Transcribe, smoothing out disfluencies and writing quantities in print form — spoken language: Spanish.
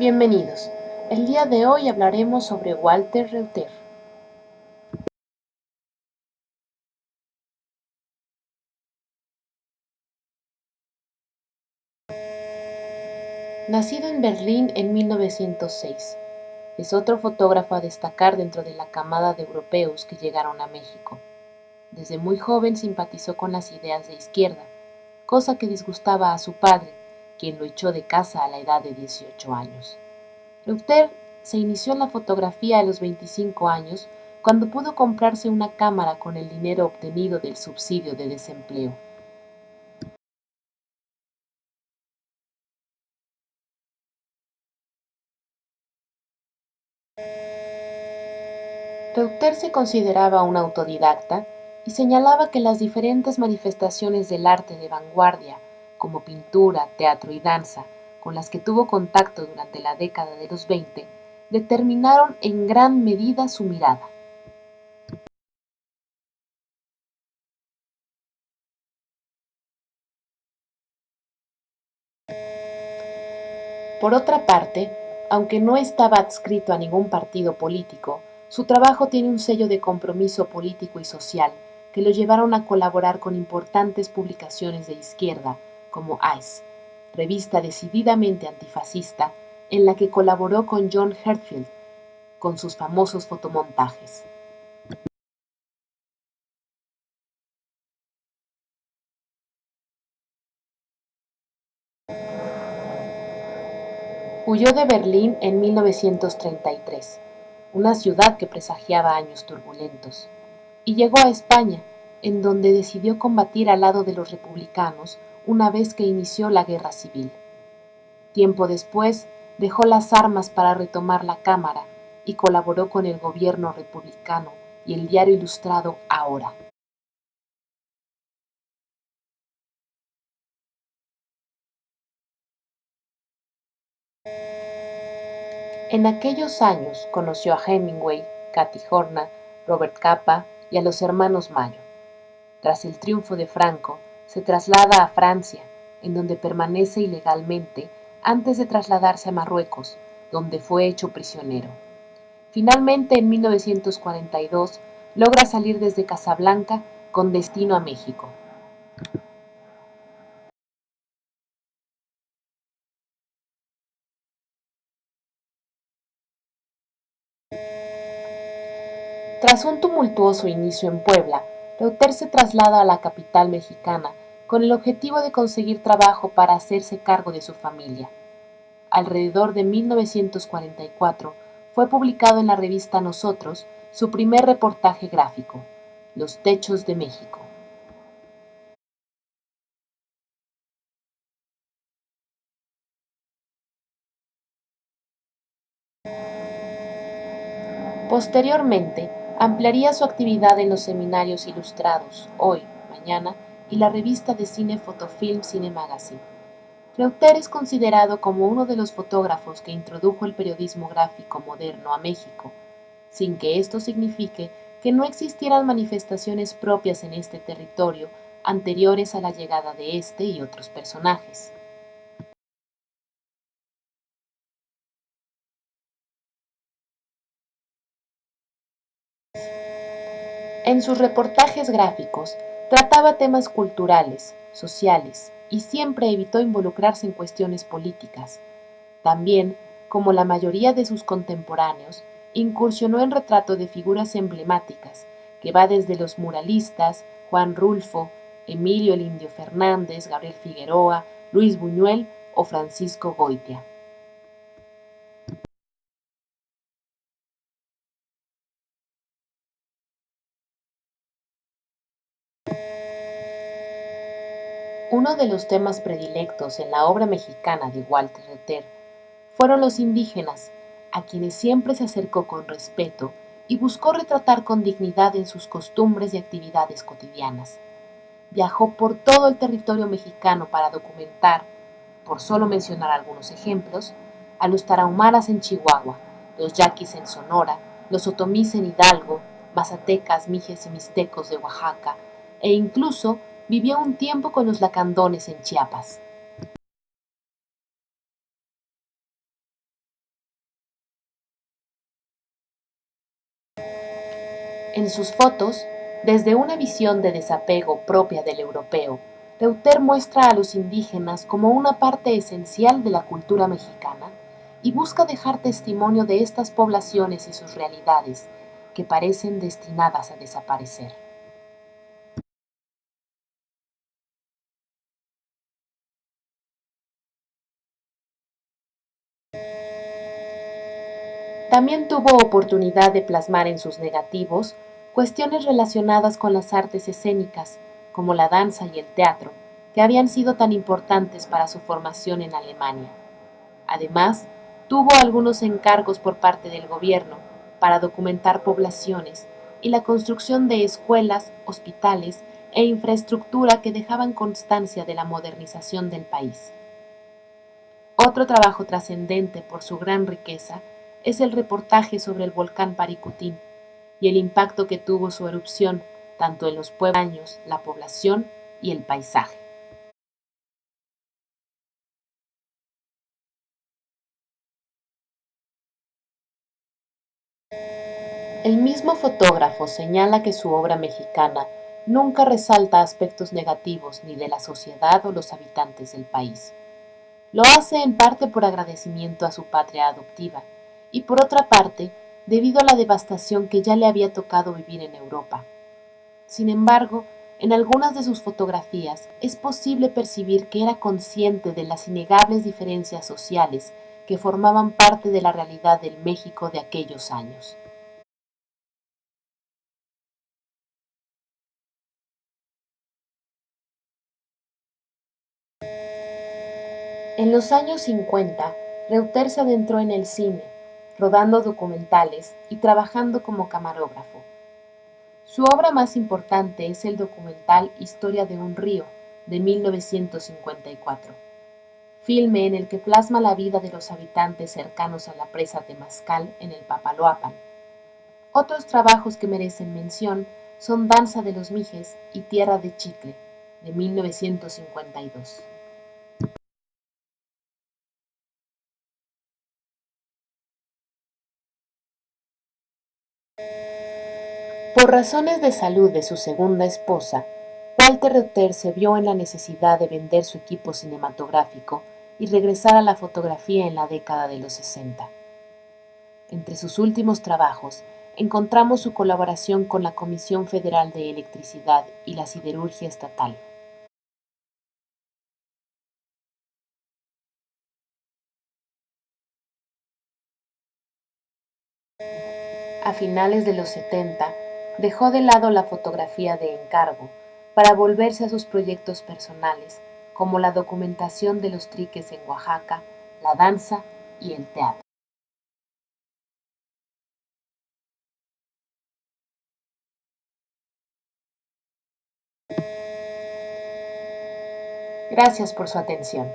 Bienvenidos. El día de hoy hablaremos sobre Walter Reuter. Nacido en Berlín en 1906, es otro fotógrafo a destacar dentro de la camada de europeos que llegaron a México. Desde muy joven simpatizó con las ideas de izquierda, cosa que disgustaba a su padre, quien lo echó de casa a la edad de 18 años. Reuter se inició en la fotografía a los 25 años cuando pudo comprarse una cámara con el dinero obtenido del subsidio de desempleo. Reuter se consideraba un autodidacta y señalaba que las diferentes manifestaciones del arte de vanguardia, como pintura, teatro y danza, con las que tuvo contacto durante la década de los 20, determinaron en gran medida su mirada. Por otra parte, aunque no estaba adscrito a ningún partido político, su trabajo tiene un sello de compromiso político y social que lo llevaron a colaborar con importantes publicaciones de izquierda, como Ice, revista decididamente antifascista, en la que colaboró con John Herzfeld con sus famosos fotomontajes. Huyó de Berlín en 1933, una ciudad que presagiaba años turbulentos, y llegó a España, en donde decidió combatir al lado de los republicanos una vez que inició la guerra civil. Tiempo después, dejó las armas para retomar la Cámara y colaboró con el gobierno republicano y el diario ilustrado Ahora. En aquellos años conoció a Hemingway, Kathy Horna, Robert Capa y a los hermanos Mayo. Tras el triunfo de Franco, se traslada a Francia, en donde permanece ilegalmente antes de trasladarse a Marruecos, donde fue hecho prisionero. Finalmente, en 1942, logra salir desde Casablanca con destino a México. Tras un tumultuoso inicio en Puebla, Reuter se traslada a la capital mexicana con el objetivo de conseguir trabajo para hacerse cargo de su familia. Alrededor de 1944 fue publicado en la revista Nosotros su primer reportaje gráfico, Los techos de México. Posteriormente, ampliaría su actividad en los seminarios ilustrados Hoy, Mañana y la revista de cine Fotofilm Cine Magazine. Reuter es considerado como uno de los fotógrafos que introdujo el periodismo gráfico moderno a México, sin que esto signifique que no existieran manifestaciones propias en este territorio anteriores a la llegada de este y otros personajes. En sus reportajes gráficos trataba temas culturales, sociales y siempre evitó involucrarse en cuestiones políticas. También, como la mayoría de sus contemporáneos, incursionó en retrato de figuras emblemáticas, que va desde los muralistas Juan Rulfo, Emilio el Indio Fernández, Gabriel Figueroa, Luis Buñuel o Francisco Goitia. Uno de los temas predilectos en la obra mexicana de Walter Reuter fueron los indígenas, a quienes siempre se acercó con respeto y buscó retratar con dignidad en sus costumbres y actividades cotidianas. Viajó por todo el territorio mexicano para documentar, por solo mencionar algunos ejemplos, a los tarahumaras en Chihuahua, los yaquis en Sonora, los otomís en Hidalgo, mazatecas, mijes y mixtecos de Oaxaca, e incluso vivió un tiempo con los lacandones en Chiapas. En sus fotos, desde una visión de desapego propia del europeo, Reuter muestra a los indígenas como una parte esencial de la cultura mexicana y busca dejar testimonio de estas poblaciones y sus realidades, que parecen destinadas a desaparecer. También tuvo oportunidad de plasmar en sus negativos cuestiones relacionadas con las artes escénicas, como la danza y el teatro, que habían sido tan importantes para su formación en Alemania. Además, tuvo algunos encargos por parte del gobierno para documentar poblaciones y la construcción de escuelas, hospitales e infraestructura que dejaban constancia de la modernización del país. Otro trabajo trascendente por su gran riqueza es el reportaje sobre el volcán Paricutín y el impacto que tuvo su erupción tanto en los pueblos, la población y el paisaje. El mismo fotógrafo señala que su obra mexicana nunca resalta aspectos negativos ni de la sociedad o los habitantes del país. Lo hace en parte por agradecimiento a su patria adoptiva y por otra parte debido a la devastación que ya le había tocado vivir en Europa. Sin embargo, en algunas de sus fotografías es posible percibir que era consciente de las innegables diferencias sociales que formaban parte de la realidad del México de aquellos años. En los años 50, Reuter se adentró en el cine, rodando documentales y trabajando como camarógrafo. Su obra más importante es el documental Historia de un río, de 1954, filme en el que plasma la vida de los habitantes cercanos a la presa Temazcal en el Papaloapan. Otros trabajos que merecen mención son Danza de los Mijes y Tierra de Chicle, de 1952. Por razones de salud de su segunda esposa, Walter Reuter se vio en la necesidad de vender su equipo cinematográfico y regresar a la fotografía en la década de los 60. Entre sus últimos trabajos encontramos su colaboración con la Comisión Federal de Electricidad y la Siderurgia Estatal. A finales de los 70, dejó de lado la fotografía de encargo para volverse a sus proyectos personales, como la documentación de los triques en Oaxaca, la danza y el teatro. Gracias por su atención.